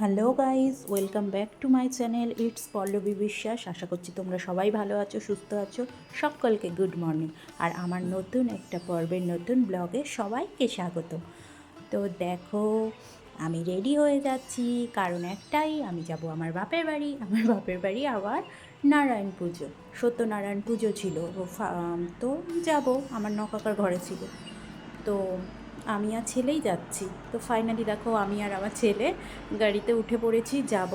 Hello guys, welcome back to my channel. It's Pallavi Biswas. আশা করছি তোমরা সবাই ভালো আছো, সুস্থ আছো। সকলকে গুড মর্নিং। আর আমার নতুন একটা পর্বের নতুন ব্লগে সবাইকে স্বাগত। তো দেখো, আমি রেডি হয়ে যাচ্ছি, কারণ একটাই, আমি যাব আমার বাপের বাড়ি। আমার বাপের বাড়ি আবার নারায়ণ পুজো, সত্যনারায়ণ পুজো ছিল। তো যাব, আমার নকাকার ঘরে ছিল। তো আমি আর ছেলেই যাচ্ছি। তো ফাইনালি দেখো, আমি আর আমার ছেলে গাড়িতে উঠে পড়েছি, যাব।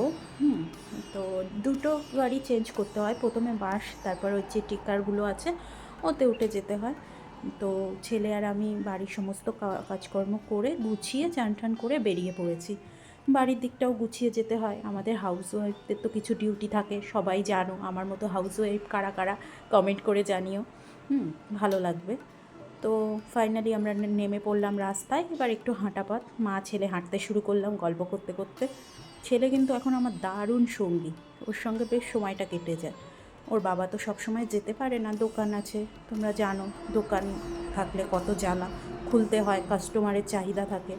তো দুটো গাড়ি চেঞ্জ করতে হয়, প্রথমে বাস, তারপর হচ্ছে টিকারগুলো আছে, ওতে উঠে যেতে হয়। তো ছেলে আর আমি বাড়ির সমস্ত কাজকর্ম করে গুছিয়ে চান টান করে বেরিয়ে পড়েছি। বাড়ির দিকটাও গুছিয়ে যেতে হয়, আমাদের হাউস ওয়াইফদের তো কিছু ডিউটি থাকে, সবাই জানো। আমার মতো হাউস ওয়াইফ কারা কারা কমেন্ট করে জানিও, ভালো লাগবে। তো ফাইনালি আমরা নেমে পড়লাম রাস্তায়। এবার একটু হাঁটা পথ, মা ছেলে হাঁটতে শুরু করলাম গল্প করতে করতে। ছেলে কিন্তু এখন আমার দারুণ সঙ্গী, ওর সঙ্গে বেশ সময়টা কেটে যায়। ওর বাবা তো সব সময় যেতে পারে না, দোকান আছে, তোমরা জানো, দোকান থাকলে কত জ্বালা, খুলতে হয়, কাস্টমারের চাহিদা থাকে।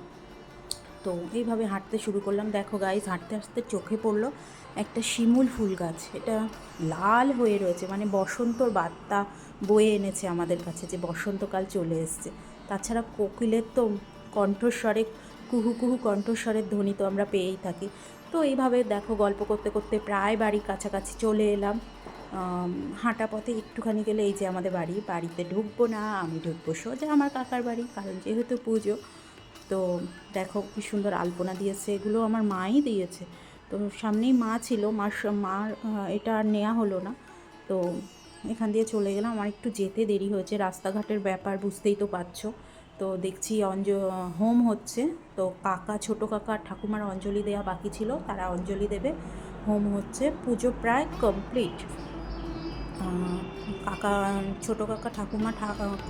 তো এইভাবে হাঁটতে শুরু করলাম। দেখো গাইজ, হাঁটতে হাঁটতে চোখে পড়লো একটা শিমুল ফুল গাছ। এটা লাল হয়ে রয়েছে, মানে বসন্তর বার্তা বয়ে এনেছে আমাদের কাছে, যে বসন্তকাল চলে এসছে। তাছাড়া কোকিলের তো কণ্ঠস্বরে, কুহু কুহু কণ্ঠস্বরের ধ্বনি তো আমরা পেয়েই থাকি। তো এইভাবে দেখো, গল্প করতে করতে প্রায় বাড়ির কাছাকাছি চলে এলাম। হাঁটা পথে একটুখানি গেলে এই যে আমাদের বাড়ি। বাড়িতে ঢুকবো না, আমি ঢুকবো সোজা আমার কাকার বাড়ি, কারণ যেহেতু পুজো। তো দেখো কি সুন্দর আলপনা দিয়েছে, এগুলো আমার মাই দিয়েছে। তো সামনেই মা ছিল, মার এটা আর নেওয়া হলো না। তো এখান দিয়ে চলে গেলাম। আমার একটু যেতে দেরি হয়েছে, রাস্তাঘাটের ব্যাপার বুঝতেই তো পারছো। তো দেখছি হোম হচ্ছে। তো কাকা, ছোটো কাকা, ঠাকুমার অঞ্জলি দেওয়া বাকি ছিল, তারা অঞ্জলি দেবে। হোম হচ্ছে, পুজো প্রায় কমপ্লিট। কাকা, ছোটো কাকা, ঠাকুমা,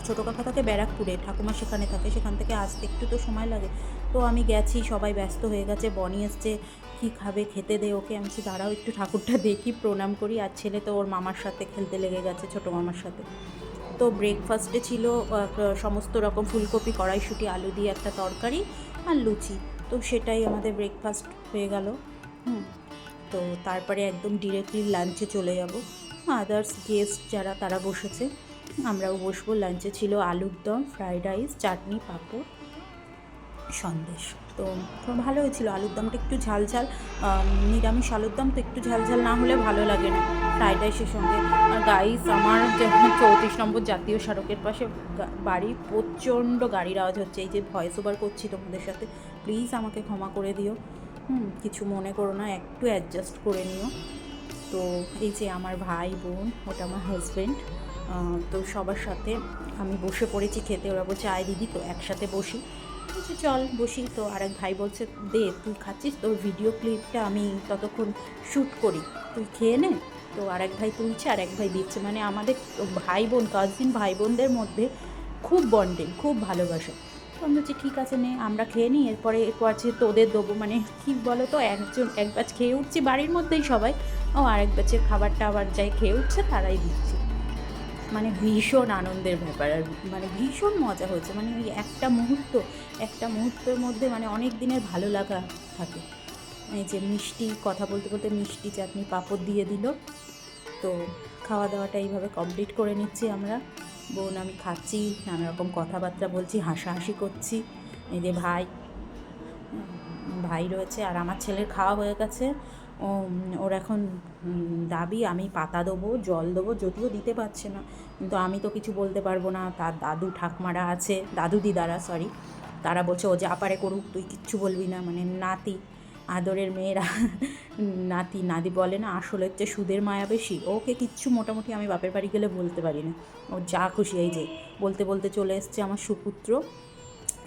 ছোটো কাকা থাকে ব্যারাকপুরে, ঠাকুমা সেখানে থাকে, সেখান থেকে আসতে একটু তো সময় লাগে। তো আমি গেছি, সবাই ব্যস্ত হয়ে গেছে, বনি এসছে, কী খাবে খেতে দে ওকে। আমি দাঁড়াও একটু ঠাকুরটা দেখি, প্রণাম করি। আর ছেলে তো ওর মামার সাথে খেলতে লেগে গেছে, ছোটো মামার সাথে। তো ব্রেকফাস্টে ছিল সমস্ত রকম ফুলকপি, কড়াইশুঁটি, আলু দিয়ে একটা তরকারি আর লুচি। তো সেটাই আমাদের ব্রেকফাস্ট হয়ে গেল। তো তারপরে একদম ডিরেক্টলি লাঞ্চে চলে যাব। আদার্স গেস্ট যারা, তারা বসেছে, আমরাও বসবো। লাঞ্চে ছিল আলুর দম, ফ্রাইড রাইস, চাটনি, পাঁপড়, সন্দেশ। তো ভালো হয়েছিল। আলুর দমটা একটু ঝাল ঝাল, নিরামিষ আলুর দম তো একটু ঝাল ঝাল না হলে ভালো লাগে না ফ্রাইড রাইসের সঙ্গে। আর গাইস, আমার যখন 34 নম্বর জাতীয় সড়কের পাশে বাড়ি, প্রচণ্ড গাড়ির আওয়াজ হচ্ছে। এই যে ভয়েস ওভার করছি তোমাদের সাথে, প্লিজ আমাকে ক্ষমা করে দিও, কিছু মনে করো না, একটু অ্যাডজাস্ট করে নিও। তো এই যে আমার ভাই বোন, ওটা আমার হাজব্যান্ড। তো সবার সাথে আমি বসে পড়েছি খেতে। ওরা বলছে আয় দিদি, তো একসাথে বসি। বলছে চল বসি। তো আরেক ভাই বলছে দে, তুই খাচ্ছিস, তোর ভিডিও ক্লিপটা আমি ততক্ষণ শ্যুট করি, তুই খেয়ে নে। তো আরেক ভাই তুলছে আর এক ভাই দিচ্ছে, মানে আমাদের ভাই বোন, কাজিন ভাই বোনদের মধ্যে খুব বন্ডিং, খুব ভালোবাসা। তো আমি বলছি ঠিক আছে নে, আমরা খেয়ে নিই, এরপর আছে তোদের দেবো। মানে কী বলো তো, এক ব্যাচ খেয়ে উঠছি বাড়ির মধ্যেই সবাই, ও আরেক ব্যাচের খাবারটা আবার যাই খেয়ে উঠছে তারাই দিচ্ছি। মানে ভীষণ আনন্দের ব্যাপার, আর মানে ভীষণ মজা হয়েছে। মানে ওই একটা মুহূর্তের মধ্যে মানে অনেক দিনের ভালো লাগা থাকে। এই যে মিষ্টি, কথা বলতে বলতে মিষ্টি, চাটনি, পাঁপড় দিয়ে দিল। তো খাওয়া দাওয়াটা এইভাবে কমপ্লিট করে নিচ্ছি আমরা, বোন আমি খাচ্ছি, নানা রকম কথাবার্তা বলছি, হাসাহাসি করছি। এই যে ভাই রয়েছে, আর আমার ছেলের খাওয়া হয়ে গেছে। ওর এখন দাবি আমি পাতা দেবো, জল দেবো, যদিও দিতে পারছে না, কিন্তু আমি তো কিছু বলতে পারবো না। তার দাদু ঠাকমারা আছে, দাদু দিদারা সরি, তারা বলছে ও যা পারে করুক, তুই কিচ্ছু বলবি না। মানে নাতি, আদরের মেয়েরা নাতি বলে না, আসলে হচ্ছে সুদের মায়া বেশি। ওকে কিচ্ছু মোটামুটি আমি বাপের বাড়ি গেলে বলতে পারি না, ও যা খুশি। এই যে বলতে বলতে চলে এসছে আমার সুপুত্র,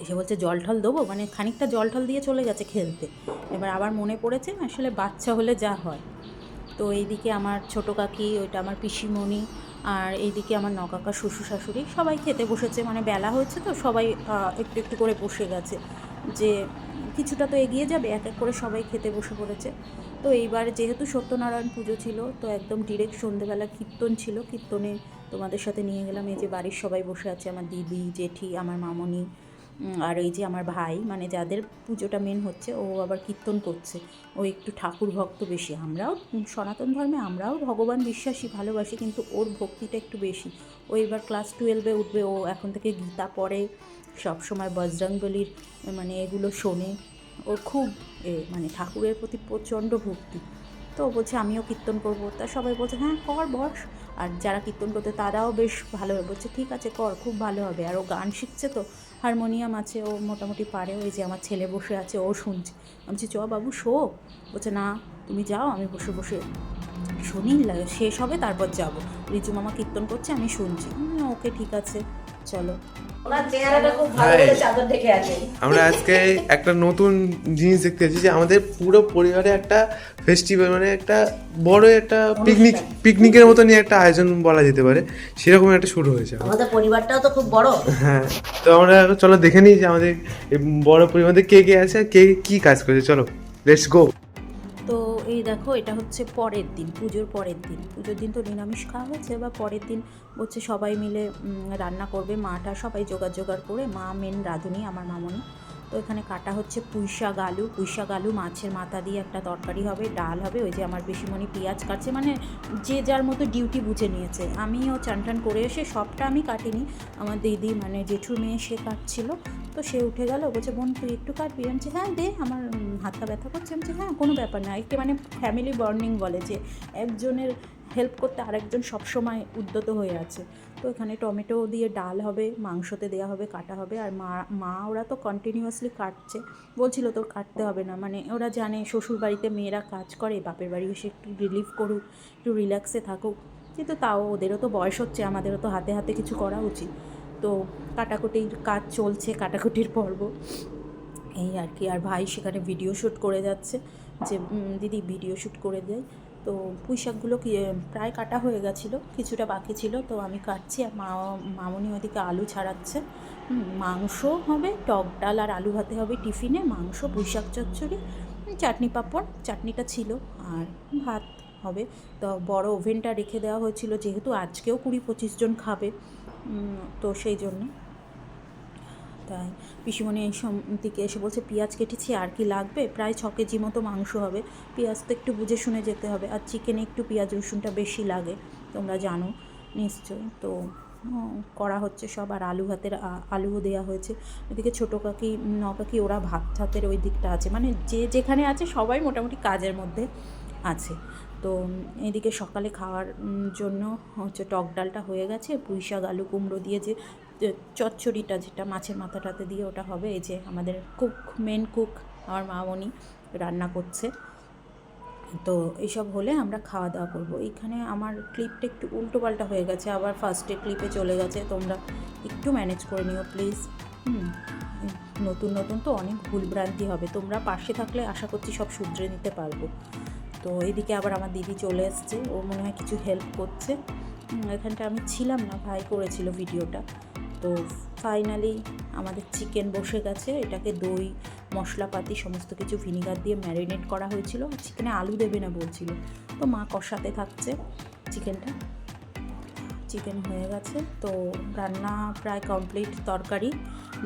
এসে বলছে জল ঠল দেবো, মানে খানিকটা জল ঠল দিয়ে চলে গেছে খেলতে। এবার আবার মনে পড়েছে আসলে বাচ্চা হলে যা হয়। তো এইদিকে আমার ছোটো কাকি, ওইটা আমার পিসিমণি, আর এইদিকে আমার নকাকা, শ্বশুর শাশুড়ি, সবাই খেতে বসেছে। মানে বেলা হয়েছে তো সবাই একটু একটু করে বসে গেছে, যে কিছুটা তো এগিয়ে যাবে, এক এক করে সবাই খেতে বসে পড়েছে। তো এইবার যেহেতু সত্যনারায়ণ পুজো ছিল, তো একদম ডিরেক্ট সন্ধেবেলা কীর্তন ছিল, কীর্তনে তোমাদের সাথে নিয়ে গেলাম। এই যে বাড়ির সবাই বসে আছে, আমার দিদি, জেঠি, আমার মামনি, আর এই যে আমার ভাই, মানে যাদের পুজোটা মেন হচ্ছে, ও আবার কীর্তন করছে। ও একটু ঠাকুর ভক্ত বেশি। আমরাও সনাতন ধর্মে আমরাও ভগবান বিশ্বাসী, ভালোবাসি, কিন্তু ওর ভক্তিটা একটু বেশি। ও এবার ক্লাস 12-এ উঠবে। ও এখন থেকে গীতা পড়ে, সবসময় বজরংবলীর মানে এগুলো শোনে। ওর খুব মানে ঠাকুরের প্রতি প্রচণ্ড ভক্তি। তো ও বলছে আমিও কীর্তন করবো। তা সবাই বলছে হ্যাঁ কর, বস। আর যারা কীর্তন করতে তারাও বেশ ভালো বলছে ঠিক আছে কর, খুব ভালো হবে। আর ও গান শিখছে, তো হারমোনিয়াম আছে, ও মোটামুটি পারে। ওই যে আমার ছেলে বসে আছে, ও শুনছে। আমি বলছি চ বাবু শো। বলছে না তুমি যাও, আমি বসে বসে শুনি, শেষ হবে তারপর যাব। রিজু মামা কীর্তন করছে, আমি শুনছি। ওকে ঠিক আছে চলো। আমরা আজকে একটা নতুন জিনিস দেখতে পাচ্ছি যে আমাদের পুরো পরিবারে একটা ফেস্টিভ্যাল, মানে একটা বড় একটা পিকনিকের মতো নিয়ে একটা আয়োজন বলা যেতে পারে, সেরকম একটা শুরু হয়েছে। আমাদের পরিবারটাও তো খুব বড়। হ্যাঁ, তো আমরা চলো দেখে নিই যে আমাদের বড় পরিবারে কে কে আছে আর কে কি কাজ করছে। চলো লেটস গো। তো এই দেখো, এটা হচ্ছে পরের দিন, পুজোর পরের দিন। পুজোর দিন তো নিরামিষ খাওয়া হয়েছে, বা পরের দিন হচ্ছে সবাই মিলে রান্না করবে। মাটা সবাই জোগাড় করে, মা মেন রাঁধুনি, আমার মামনি। তো এখানে কাটা হচ্ছে পুঁইশাক আলু, মাছের মাথা দিয়ে একটা তরকারি হবে, ডাল হবে। ওই যে আমার পিসিমণি পেঁয়াজ কাটছে, মানে যে যার মতো ডিউটি বুঝে নিয়েছে। আমিও চান করে এসে সবটা আমি কাটিনি, আমার দিদি মানে জেঠুর মেয়ে সে কাটছিল। তো সে উঠে গেল, বলছে বোন তুই একটু কাটবি? আমি বলছি হ্যাঁ দে, আমার হাতটা ব্যথা করছে। আমি বলছি হ্যাঁ কোনো ব্যাপার না। একটু মানে ফ্যামিলি বন্ডিং বলে যে একজনের হেল্প করতে আরেকজন সবসময় উদ্যত হয়ে আছে। তো এখানে টমেটো দিয়ে ডাল হবে, মাংসতে দেওয়া হবে, কাটা হবে। আর মা ওরা তো কন্টিনিউয়াসলি কাটছে, বলছিল তোর কাটতে হবে না, মানে ওরা জানে শ্বশুর বাড়িতে মেয়েরা কাজ করে, বাপের বাড়ি এসে একটু রিলিফ করুক, একটু রিল্যাক্সে থাকুক। কিন্তু তাও ওদেরও তো বয়স হচ্ছে, আমাদেরও তো হাতে হাতে কিছু করা উচিত। তো কাটাকুটির কাজ চলছে, কাটাকুটির পর্ব এই আর কি। আর ভাই সেখানে ভিডিও শ্যুট করে যাচ্ছে, যে দিদি ভিডিও শ্যুট করে দেয়। তো পুঁই শাকগুলো প্রায় কাটা হয়ে গেছিলো, কিছুটা বাকি ছিল, তো আমি কাটছি। আর মামনি ওদিকে আলু ছাড়াচ্ছে। মাংস হবে, টক ডাল আর আলু ভাতে হবে টিফিনে, মাংস, পুঁই শাক চচ্চড়ি, চাটনি পাঁপড়, চাটনিটা ছিল, আর ভাত হবে। তো বড় ওভেনটা রেখে দেওয়া হয়েছিল, যেহেতু আজকেও 20-25 জন খাবে, তো সেই জন্য। তাই পিসিমণি এই দিকে এসে বলছে পেঁয়াজ কেটেছি, আর কি লাগবে? প্রায় 6 কেজি মতো মাংস হবে, পেঁয়াজ তো একটু বুঝে শুনে যেতে হবে। আর চিকেনে একটু পেঁয়াজ রসুনটা বেশি লাগে, তোমরা জানো নিশ্চয়ই। তো করা হচ্ছে সব। আর আলু ভাতের আলুও দেওয়া হয়েছে। এদিকে ছোটো কাকি কাকি ওরা ভাত ভাতের ওই দিকটা আছে, মানে যে যেখানে আছে সবাই মোটামুটি কাজের মধ্যে আছে। তো এদিকে সকালে খাওয়ার জন্য হচ্ছে টক ডালটা হয়ে গেছে, পুঁই শাক আলু কুমড়ো দিয়ে যে চচ্চড়িটা, যেটা মাছের মাথাটাতে দিয়ে ওটা হবে। এই যে আমাদের মেন কুক আমার মামনি রান্না করছে। তো এইসব হলে আমরা খাওয়া দাওয়া করবো। এইখানে আমার ক্লিপটা একটু উল্টোপাল্টা হয়ে গেছে, আবার ফার্স্টে ক্লিপে চলে গেছে, তোমরা একটু ম্যানেজ করে নিও প্লিজ। নতুন তো অনেক ভুলভ্রান্তি হবে, তোমরা পাশে থাকলে আশা করছি সব শুধরে নিতে পারবো। তো এদিকে আবার আমার দিদি চলে এসছে, ও মনে হয় কিছু হেল্প করছে। এখানটা আমি ছিলাম না, ভাই করেছিল ভিডিওটা। তো ফাইনালি আমাদের চিকেন বসে গেছে। এটাকে দই মশলাপাতি সমস্ত কিছু ভিনিগার দিয়ে ম্যারিনেট করা হয়েছিল। চিকেনে আলু দেবে না বলছিল, তো মা কষাতে থাকছে চিকেনটা। চিকেন হয়ে গেছে, তো রান্না প্রায় কমপ্লিট। তরকারি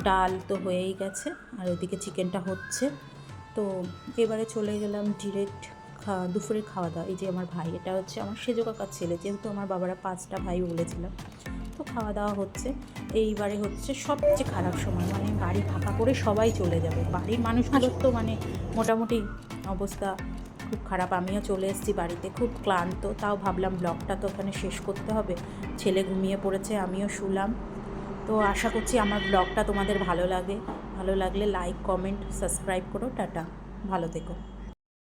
ডাল তো হয়েই গেছে, আর ওইদিকে চিকেনটা হচ্ছে। তো এবারে চলে গেলাম ডিরেক্ট দুপুরের খাওয়া দাওয়া। এই যে আমার ভাই, এটা হচ্ছে আমার সেজো কাকার ছেলে, যেহেতু আমার বাবারা 5টা ভাই বলেছিলাম। তো খাওয়া দাওয়া হচ্ছে। এইবারে হচ্ছে সবচেয়ে খারাপ সময়, মানে বাড়ি ফাঁকা করে সবাই চলে যাবে। বাড়ির মানুষগুলোর তো মানে মোটামুটি অবস্থা খুব খারাপ। আমিও চলে এসেছি বাড়িতে, খুব ক্লান্ত। তাও ভাবলাম ব্লগটা তো ওখানে শেষ করতে হবে। ছেলে ঘুমিয়ে পড়েছে, আমিও শুলাম। তো আশা করছি আমার ব্লগটা তোমাদের ভালো লাগলে লাইক, কমেন্ট, সাবস্ক্রাইব করো। টাটা, ভালো থেকো।